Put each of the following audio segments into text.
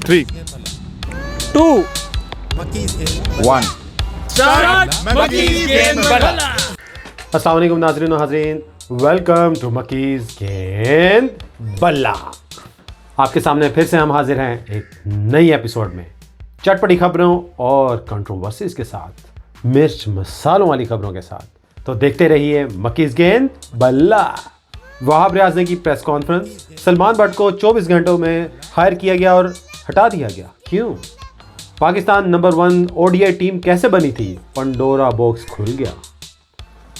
3 2 1 अस्सलाम वालेकुम नाज़रीन व हाज़रीन, वेलकम टू मकीज़ गेंद बल्ला। आपके सामने फिर से हम हाजिर हैं एक नई एपिसोड में, चटपटी खबरों और कंट्रोवर्सीज के साथ, मिर्च मसालों वाली खबरों के साथ। तो देखते रहिए मकीज़ गेंद बल्ला। वहाब रियाज ने की प्रेस कॉन्फ्रेंस, सलमान बट को 24 घंटों में हायर किया गया और हटा दिया गया, क्यों? पाकिस्तान नंबर 1 ओडीआई टीम कैसे बनी थी? पंडोरा बॉक्स खुल गया।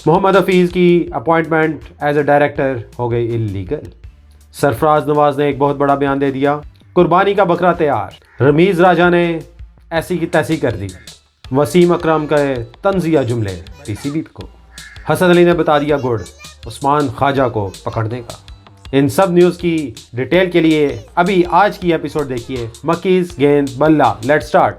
मोहम्मद हफीज़ की अपॉइंटमेंट एज ए डायरेक्टर हो गई इलीगल। सरफराज नवाज ने एक बहुत बड़ा बयान दे दिया। कुर्बानी का बकरा तैयार। रमीज़ राजा ने ऐसी की तैसी कर दी। वसीम अकरम के तंजिया जुमले पीसीबी को। हसन अली ने बता दिया गुड उस्मान ख्वाजा को पकड़ने का। इन सब न्यूज़ की डिटेल के लिए अभी आज की एपिसोड देखिए मकीज़ गेंद बल्ला। Let's start.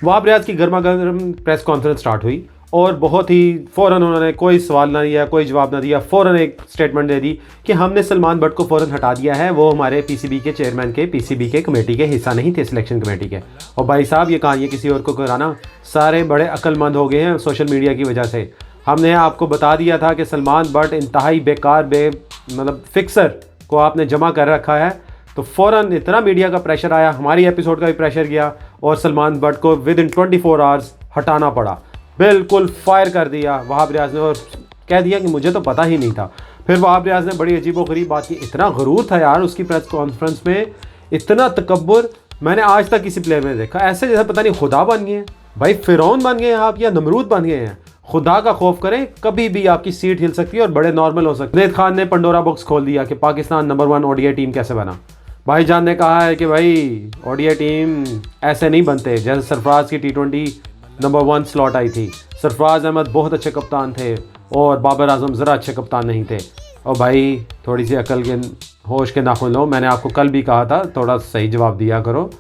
वहाब रियाज की गर्मा गर्म प्रेस कॉन्फ्रेंस स्टार्ट हुई और बहुत ही फ़ौरन उन्होंने कोई सवाल ना दिया, कोई जवाब ना दिया, फ़ौरन एक स्टेटमेंट दे दी कि हमने सलमान बट को फ़ौरन हटा दिया है, वो हमारे पीसीबी के चेयरमैन के पीसीबी के कमेटी के हिस्सा नहीं थे, सिलेक्शन कमेटी के। और भाई साहब ये कहानी किसी और को कराना, सारे बड़े अक्लमंद हो गए हैं सोशल मीडिया की वजह से। हमने आपको बता दिया था कि सलमान बट इंतहाई बेकार मतलब फिक्सर को आपने जमा कर रखा है, तो फ़ौरन इतना मीडिया का प्रेशर आया, हमारी एपिसोड का भी प्रेशर गया और सलमान बट को विद इन 24 आवर्स हटाना पड़ा। बिल्कुल फायर कर दिया वहाब रियाज ने और कह दिया कि मुझे तो पता ही नहीं था। फिर वहाब रियाज ने बड़ी अजीबोगरीब बात की। इतना गरूर था यार उसकी प्रेस कॉन्फ्रेंस में, इतना तकब्बुर मैंने आज तक किसी प्लेयर में देखा। ऐसे जैसे पता नहीं खुदा बन गए हैं भाई, फ़िरौन बन गए हैं आप या नमरूद बन गए हैं। खुदा का खौफ करें, कभी भी आपकी सीट हिल सकती है और बड़े नॉर्मल हो सकते हैं। जुनैद खान ने पंडोरा बॉक्स खोल दिया कि पाकिस्तान नंबर 1 ओडीआई टीम कैसे बना। भाईजान ने कहा है कि भाई ओडीआई टीम ऐसे नहीं बनते जैसे सरफराज की T20 नंबर 1 स्लॉट आई थी। सरफराज अहमद बहुत अच्छे कप्तान थे और बाबर आजम ज़रा अच्छे कप्तान नहीं थे। और भाई थोड़ी सी अकल के होश के नाखुन लो, मैंने आपको कल भी कहा था थोड़ा सही जवाब दिया करो।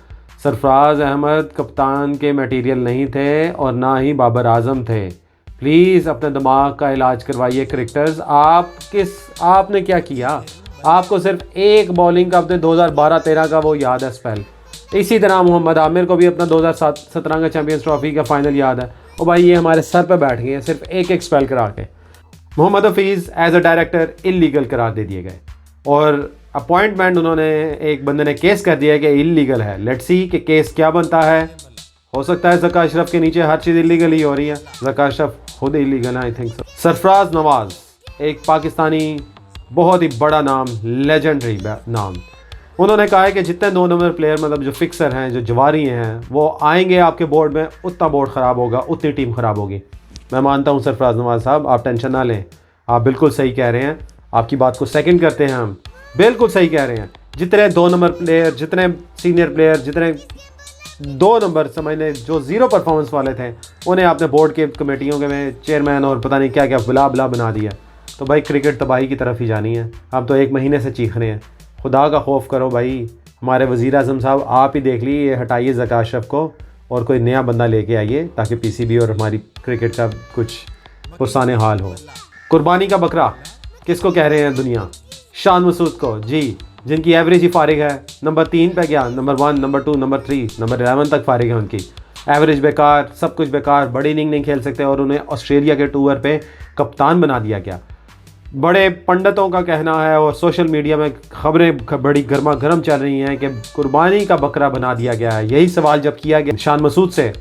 सरफराज अहमद कप्तान के मटेरियल नहीं थे और ना ही बाबर आजम थे। प्लीज़ अपने दिमाग का इलाज करवाइए क्रिकेटर्स। आपने क्या किया? आपको सिर्फ एक बॉलिंग का अपने 2012-13 का वो याद है स्पेल। इसी तरह मोहम्मद आमिर को भी अपना 2017 का चैंपियंस ट्रॉफी का फाइनल याद है। और भाई ये हमारे सर पे बैठ गए हैं सिर्फ एक स्पेल करा के। Mohammad Hafeez as a director illegal करार दे दिए गए और अपॉइंटमेंट उन्होंने एक बंदे ने केस कर दिया कि इलीगल है। लेट्स सी कि केस क्या बनता है। हो सकता है ज़का अशरफ के नीचे हर चीज़ इलीगल ही हो रही है। ज़का अशरफ खुद इलीगल है, I think so. Sarfaraz Nawaz एक पाकिस्तानी बहुत ही बड़ा नाम, लेजेंडरी नाम। उन्होंने कहा है कि जितने 2 नंबर प्लेयर मतलब जो फिक्सर हैं, जो जवारी हैं, वो आएंगे आपके बोर्ड में, उतना बोर्ड ख़राब होगा, उतनी टीम ख़राब होगी। मैं मानता हूँ सरफराज नवाज साहब, आप टेंशन ना लें, आप बिल्कुल सही कह रहे हैं। आपकी बात को सेकंड करते हैं हम, बिल्कुल सही कह रहे हैं। जितने 2 नंबर प्लेयर, जितने सीनियर प्लेयर, जितने 2 नंबर समझने जो 0 परफॉर्मेंस वाले थे, उन्हें आपने बोर्ड के कमेटियों के में चेयरमैन और पता नहीं क्या क्या बिला बिला बना दिया। तो भाई क्रिकेट तबाही की तरफ ही जानी है। हम तो 1 महीने से चीख रहे हैं, खुदा का खौफ करो भाई। हमारे वज़ीर आज़म साहब आप ही देख लीजिए, हटाइए ज़का अशरफ को और कोई नया बंदा लेके आइए ताकि पीसीबी और हमारी क्रिकेट का कुछ पुरसाने हाल हो। कुर्बानी का बकरा किसको कह रहे हैं दुनिया? शान मसूद को जी, जिनकी एवरेज ही फारिग है। नंबर 3 पे गया, नंबर 1, नंबर 2, नंबर 3, नंबर 11 तक फारिग है उनकी। एवरेज बेकार, सब कुछ बेकार, बड़ी इनिंग नहीं खेल सकते और उन्हें ऑस्ट्रेलिया के टूर पे कप्तान बना दिया गया। बड़े पंडितों का कहना है और सोशल मीडिया में खबरें बड़ी गर्मा गर्म चल रही हैं कि कुर्बानी का बकरा बना दिया गया है। यही सवाल जब किया गया शान मसूद से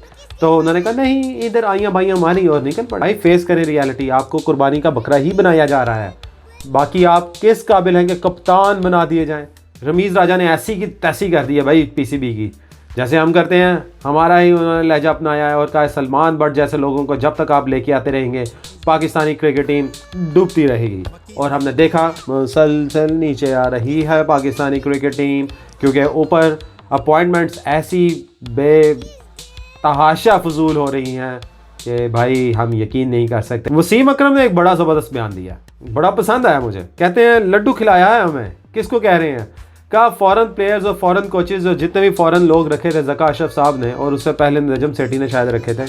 तो उन्होंने कहा नहीं, इधर आइयाँ बाइयाँ मारी और निकल पड़ा। भाई फेस करें रियलिटी, आपको कुर्बानी का बकरा ही बनाया जा रहा है। बाकी आप किस काबिल हैं कि कप्तान बना दिए जाएं? रमीज़ राजा ने ऐसी की तैसी कर दी है भाई पीसीबी की, जैसे हम करते हैं हमारा ही उन्होंने लहजा अपनाया है और कहा सलमान बट जैसे लोगों को जब तक आप लेके आते रहेंगे पाकिस्तानी क्रिकेट टीम डूबती रहेगी। और हमने देखा मुसलसल नीचे आ रही है पाकिस्तानी क्रिकेट टीम, क्योंकि ऊपर अपॉइंटमेंट्स ऐसी बेतहाशा फजूल हो रही हैं कि भाई हम यकीन नहीं कर सकते। वसीम अकरम ने एक बड़ा ज़बरदस्त बयान दिया, बड़ा पसंद आया मुझे। कहते हैं लड्डू खिलाया है हमें। किसको कह रहे हैं? कहा फॉरेन प्लेयर्स और फॉरेन कोचेज़ और जितने भी फॉरेन लोग रखे थे ज़का अशरफ साहब ने और उससे पहले नजम सेठी ने शायद रखे थे,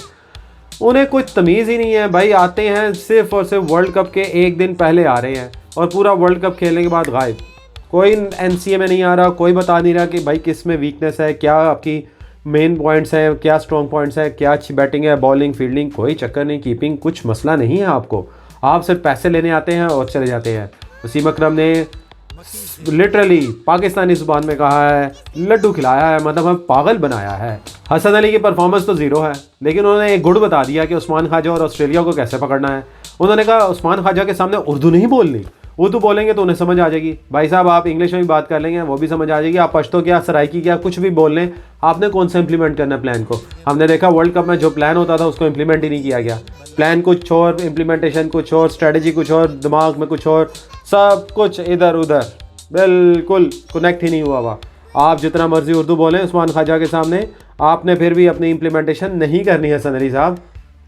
उन्हें कुछ तमीज़ ही नहीं है भाई। आते हैं सिर्फ और सिर्फ वर्ल्ड कप के 1 दिन पहले आ रहे हैं और पूरा वर्ल्ड कप खेलने के बाद गायब। कोई एनसीए में नहीं आ रहा, कोई बता नहीं रहा कि भाई किस में वीकनेस है, क्या आपकी मेन पॉइंट्स हैं, क्या स्ट्रॉन्ग पॉइंट्स हैं, क्या अच्छी बैटिंग है, बॉलिंग, फील्डिंग, कोई चक्कर नहीं, कीपिंग, कुछ मसला नहीं है आपको। आप सिर्फ पैसे लेने आते हैं और चले जाते हैं। वसीम अकरम ने लिटरली पाकिस्तानी ज़ुबान में कहा है, लड्डू खिलाया है, मतलब हमें पागल बनाया है। हसन अली की परफॉर्मेंस तो ज़ीरो है, लेकिन उन्होंने एक गुड़ बता दिया कि उस्मान ख्वाजा और ऑस्ट्रेलिया को कैसे पकड़ना है। उन्होंने कहा उस्मान ख्वाजा के सामने उर्दू नहीं बोलनी, उर्दू बोलेंगे तो उन्हें समझ आ जाएगी। भाई साहब आप इंग्लिश में भी बात कर लेंगे, वो भी समझ आ जाएगी। आप पश्तो क्या, सराइकी क्या, कुछ भी बोल लें, आपने कौन सा इंप्लीमेंट करना है प्लान को। हमने देखा वर्ल्ड कप में जो प्लान होता था उसको इंप्लीमेंट ही नहीं किया गया। प्लान कुछ और, इंप्लीमेंटेशन कुछ और, स्ट्रेटजी कुछ और, दिमाग में कुछ और, सब कुछ इधर उधर, बिल्कुल कनेक्ट ही नहीं हुआ हुआ। आप जितना मर्जी उर्दू बोलें उस्मान ख्वाजा के सामने, आपने फिर भी अपनी इम्प्लीमेंटेशन नहीं करनी है। हसन अली साहब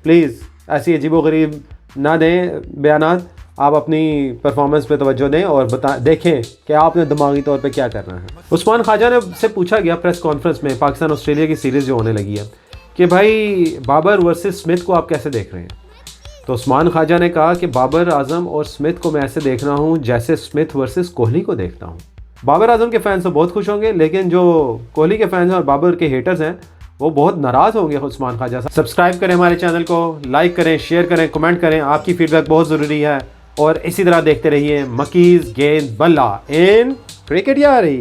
प्लीज़ ऐसी अजीबोगरीब ना दें बयानात, आप अपनी परफॉर्मेंस पे तवज्जो दें और देखें कि आपने दिमागी तौर पे क्या करना है। उस्मान ख्वाजा ने से पूछा गया प्रेस कॉन्फ्रेंस में, पाकिस्तान ऑस्ट्रेलिया की सीरीज़ जो होने लगी है, कि भाई बाबर वर्सेस स्मिथ को आप कैसे देख रहे हैं। तो उस्मान ख्वाजा ने कहा कि बाबर आजम और स्मिथ को मैं ऐसे देख रहा हूँ जैसे स्मिथ वर्सेस कोहली को देखता हूँ। बाबर आजम के फैंस तो बहुत खुश होंगे, लेकिन जो कोहली के फैंस और बाबर के हेटर्स हैं वो बहुत नाराज़ होंगे उस्मान ख्वाजा से। सब्सक्राइब करें हमारे चैनल को, लाइक करें, शेयर करें, कमेंट करें, आपकी फीडबैक बहुत ज़रूरी है। और इसी तरह देखते रहिए मकीज़ गेंद बल्ला इन क्रिकेट यारी।